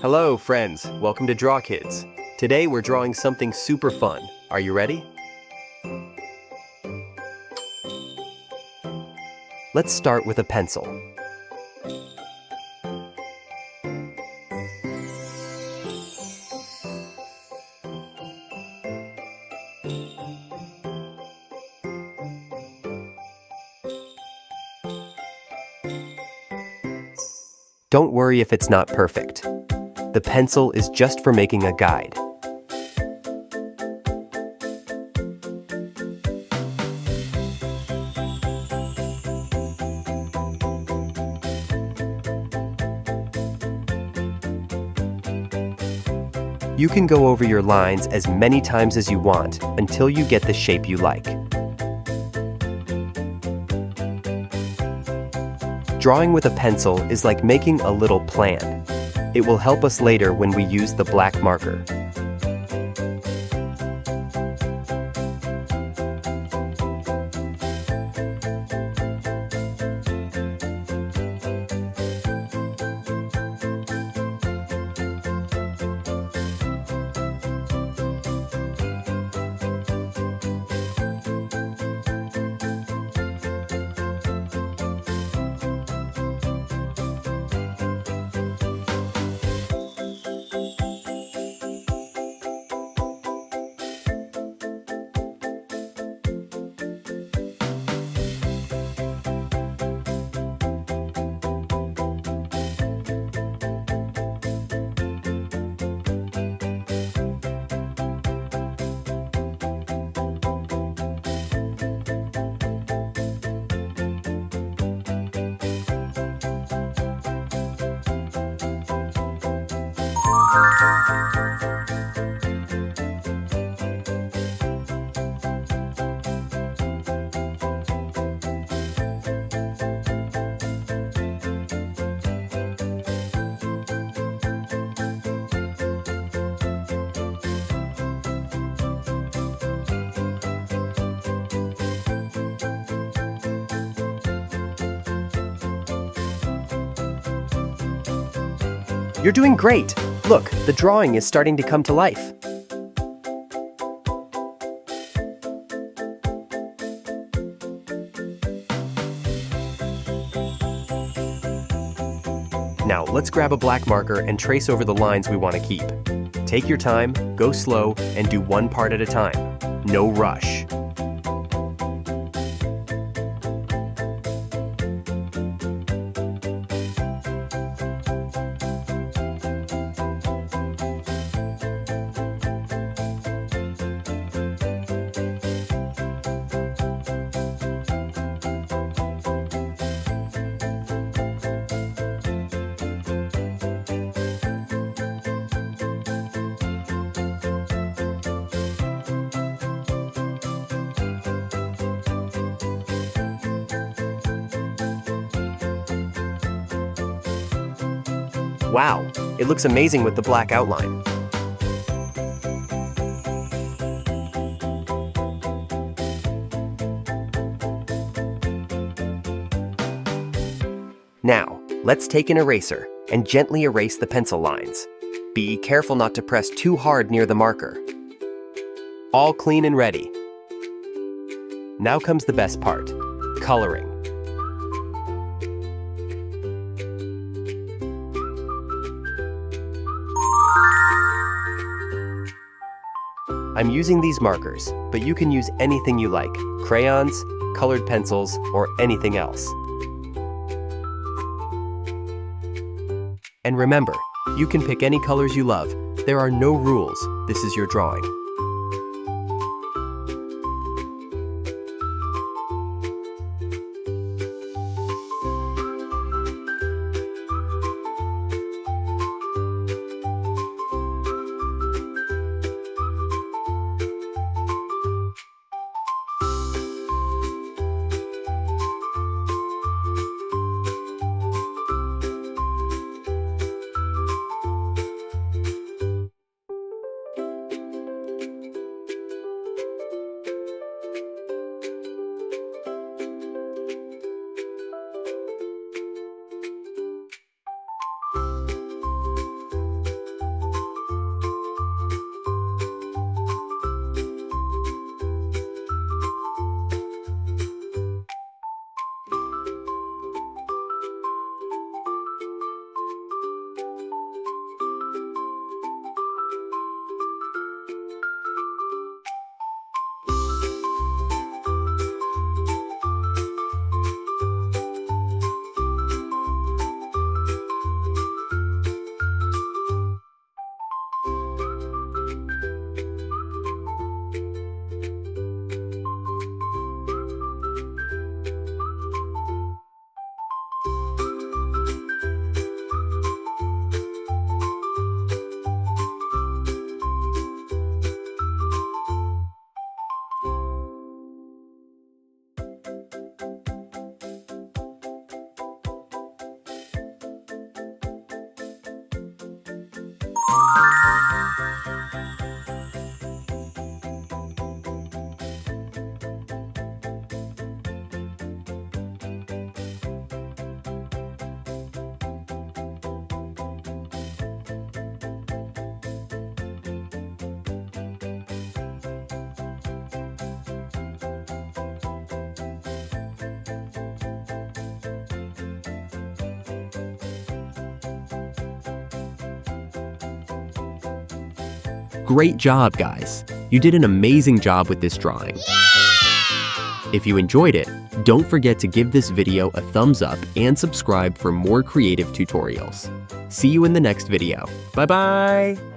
Hello, friends. Welcome to DrawKids. Today we're drawing something super fun. Are you ready? Let's start with a pencil. Don't worry if it's not perfect. The pencil is just for making a guide. You can go over your lines as many times as you want until you get the shape you like. Drawing with a pencil is like making a little plan. It will help us later when we use the black marker. You're doing great! Look, the drawing is starting to come to life. Now, let's grab a black marker and trace over the lines we want to keep. Take your time, go slow, and do one part at a time. No rush. Wow, it looks amazing with the black outline. Now, let's take an eraser and gently erase the pencil lines. Be careful not to press too hard near the marker. All clean and ready. Now comes the best part, coloring. I'm using these markers, but you can use anything you like, crayons, colored pencils, or anything else. And remember, you can pick any colors you love. There are no rules. This is your drawing. Great job, guys! You did an amazing job with this drawing. If you enjoyed it, don't forget to give this video a thumbs up and subscribe for more creative tutorials. See you in the next video. Bye-bye!